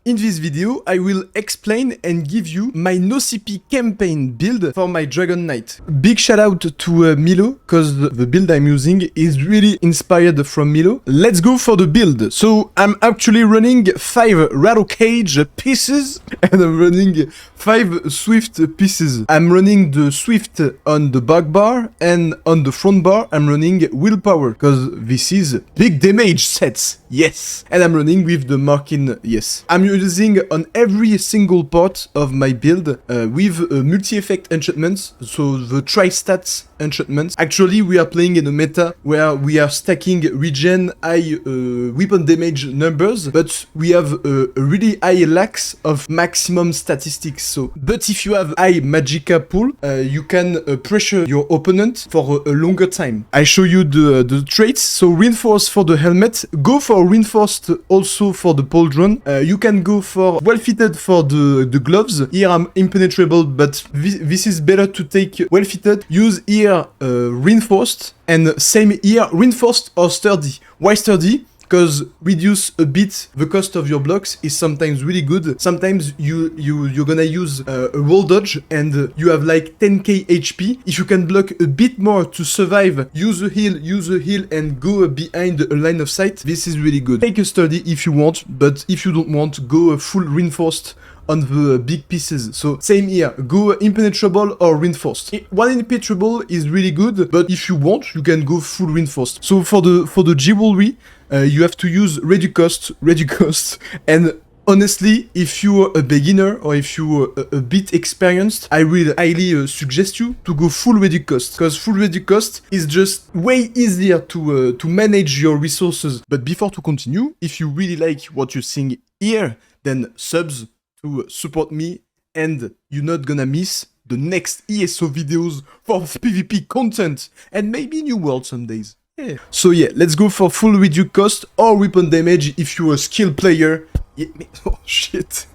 In this video, I will explain and give you my no-CP campaign build for my Dragon Knight. Big shout out to Milo, cause the build I'm using is really inspired from Milo. Let's go for the build. So I'm actually running 5 Rattle Cage pieces and I'm running 5 Swift pieces. I'm running the Swift on the back bar and on the front bar I'm running Willpower, cause this is big damage sets, yes. And I'm running with the Markin, yes. I'm using on every single part of my build with multi-effect enchantments, so the tri-stats enchantments. Actually, we are playing in a meta where we are stacking regen high weapon damage numbers, but we have a really high lax of maximum statistics. So, but if you have high Magicka pool, you can pressure your opponent for a longer time. I show you the traits. So reinforce for the helmet, go for reinforced also for the pauldron. You can go for well-fitted for the gloves. Here I'm impenetrable, but this is better to take well-fitted. Use here reinforced, and same here reinforced or sturdy. Why sturdy? Because reduce a bit the cost of your blocks is sometimes really good. Sometimes you're gonna use a wall dodge and you have like 10k HP. If you can block a bit more to survive, use a heal and go behind a line of sight. This is really good. Take a sturdy if you want, but if you don't want, go full reinforced on the big pieces. So same here, go impenetrable or reinforced. One impenetrable is really good, but if you want, you can go full reinforced. So for the jewelry, you have to use reduce cost, and honestly, if you're a beginner or if you're a bit experienced, I will highly suggest you to go full reduce cost, because full reduce cost is just way easier to manage your resources. But before to continue, if you really like what you're seeing here, then subs to support me, and you're not gonna miss the next ESO videos for PvP content and maybe new world some days. Yeah. So yeah, let's go for full reduce cost or weapon damage if you're a skilled player. Yeah, oh shit.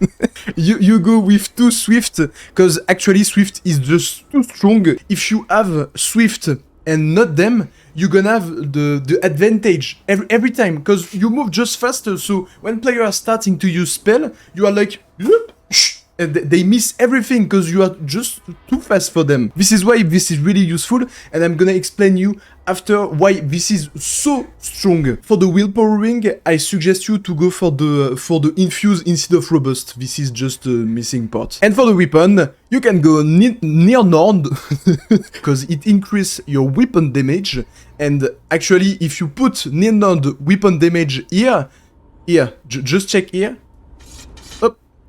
you go with 2 Swift, because actually Swift is just too strong. If you have Swift and not them, you're gonna have the advantage every time, because you move just faster. So when players are starting to use spell, you are like, and they miss everything because you are just too fast for them. This is why this is really useful, and I'm gonna explain you after why this is so strong. For the willpower ring, I suggest you to go for the infuse instead of robust. This is just a missing part. And for the weapon, you can go near Nord because it increases your weapon damage. And actually, if you put near Nord weapon damage here, just check here.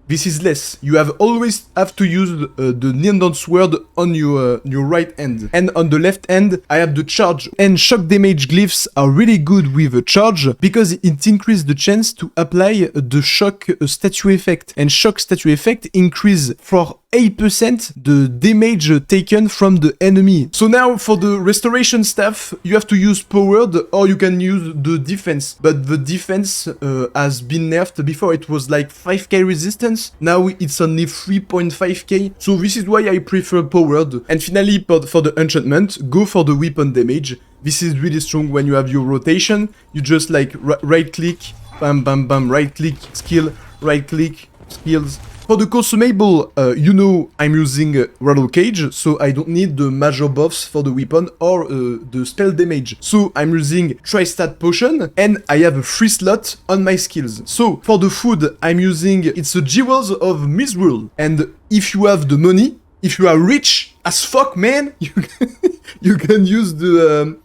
This is less. You always have to use the Neon sword on your right hand. And on the left hand, I have the charge. And shock damage glyphs are really good with a charge because it increases the chance to apply the shock statue effect. And shock statue effect increase for 8% the damage taken from the enemy. So now for the restoration staff, you have to use powered or you can use the defense. But the defense has been nerfed. Before it was like 5k resistance. Now it's only 3.5k. So this is why I prefer powered. And finally for the enchantment, go for the weapon damage. This is really strong when you have your rotation. You just like right click, bam bam bam, right click, skill, right click, skills. For the consumable, you know I'm using Rattle Cage, so I don't need the major buffs for the weapon or the spell damage. So I'm using Tri-Stat Potion, and I have a free slot on my skills. So for the food, I'm using, it's the Jewels of Misrule. And if you have the money, if you are rich as fuck, man, you can use the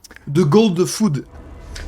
gold food.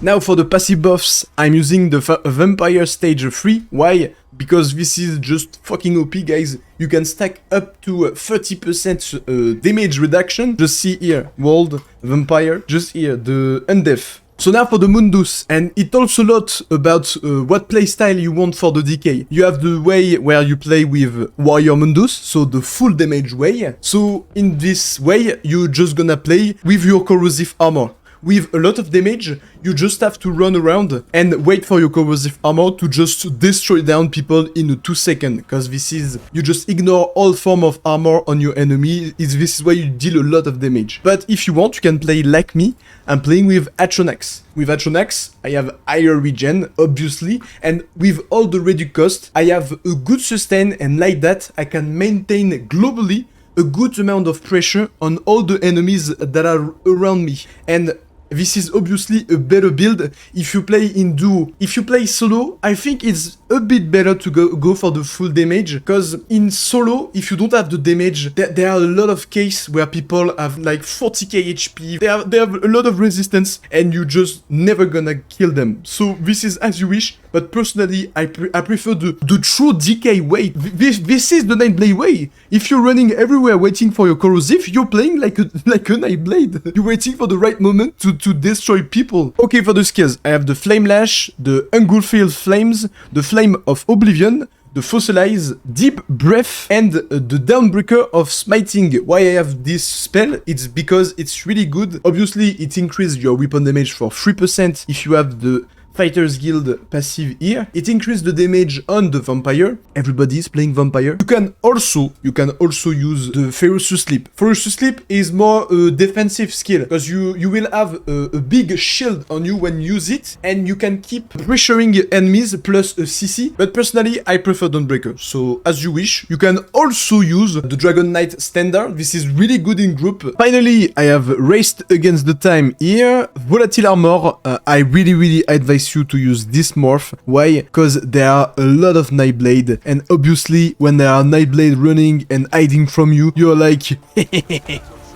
Now for the passive buffs, I'm using the Vampire Stage 3. Why? Because this is just fucking OP, guys. You can stack up to 30% damage reduction. Just see here, World, Vampire, just here, the Undeath. So now for the Mundus, and it talks a lot about what playstyle you want for the decay. You have the way where you play with Warrior Mundus, so the full damage way. So in this way, you're just gonna play with your corrosive armor. with a lot of damage, you just have to run around and wait for your corrosive armor to just destroy down people in 2 seconds. Because this is, you just ignore all form of armor on your enemy. This is why you deal a lot of damage. But if you want, you can play like me. I'm playing with Atronax. With Atronax, I have higher regen, obviously, and with all the reduced cost, I have a good sustain, and like that, I can maintain globally a good amount of pressure on all the enemies that are around me. And this is obviously a better build if you play in duo. If you play solo, I think it's a bit better to go for the full damage, because in solo, if you don't have the damage, there are a lot of cases where people have like 40k HP, they have a lot of resistance, and you just never gonna kill them. So this is as you wish, but personally, I prefer the true DK way. This is the Nightblade way. If you're running everywhere waiting for your corrosive, you're playing like a Nightblade. You're waiting for the right moment to destroy people. Okay, for the skills, I have the Flame Lash, the Engulfing Flames, the Flame of Oblivion, the Fossilize, Deep Breath, and the Downbreaker of Smiting. Why I have this spell? It's because it's really good. Obviously, it increases your weapon damage for 3% if you have the Fighters Guild passive here. It increases the damage on the vampire. Everybody is playing vampire. You can also use the Ferocious Sleep. Ferocious Sleep is more a defensive skill, because you will have a big shield on you when you use it, and you can keep pressuring enemies plus a CC. But personally, I prefer Dawnbreaker. So as you wish. You can also use the Dragon Knight standard. This is really good in group. Finally, I have Raced Against the Time here. Volatile Armor. I really advise you to use this morph. Why? Because there are a lot of Nightblade, and obviously when there are Nightblade running and hiding from you, you're like,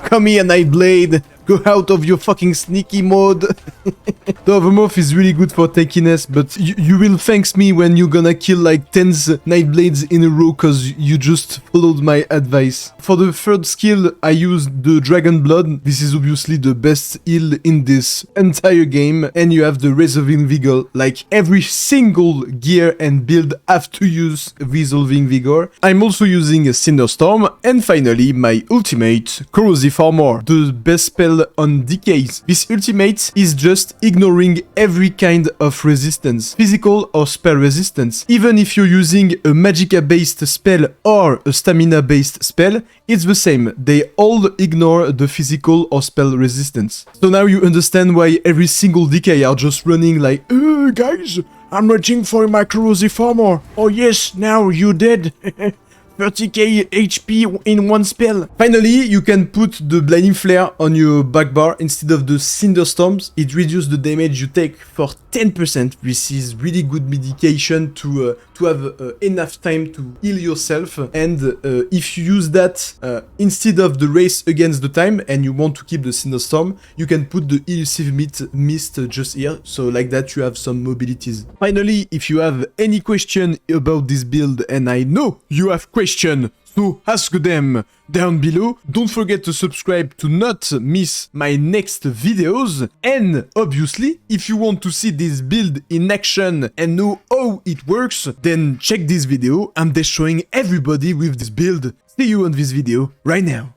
come here Nightblade, go out of your fucking sneaky mode. The other morph is really good for tankiness, but you will thank me when you're gonna kill like 10 Nightblades in a row, cause you just followed my advice. For the third skill, I used the Dragon Blood. This is obviously the best heal in this entire game, and you have the Resolving Vigor. Like every single gear and build have to use Resolving Vigor. I'm also using a Cinderstorm, and finally my ultimate, Corrosive Armor, the best spell on decays. This ultimate is just ignoring every kind of resistance, physical or spell resistance. Even if you're using a Magicka based spell or a stamina based spell, it's the same. They all ignore the physical or spell resistance. So now you understand why every single decay are just running like, guys, I'm reaching for my corrosive armor. Oh yes, now you dead. 30k HP in one spell. Finally, you can put the Blinding Flare on your back bar instead of the Cinderstorms. It reduces the damage you take for 10%. This is really good medication to have enough time to heal yourself. And if you use that instead of the Race Against the Time and you want to keep the Cinderstorm, you can put the Elusive Mist just here. So like that you have some mobilities. Finally, if you have any question about this build, and I know you have questions, so ask them down below. Don't forget to subscribe to not miss my next videos. And obviously, if you want to see this build in action and know how it works, then check this video. I'm destroying everybody with this build. See you on this video right now.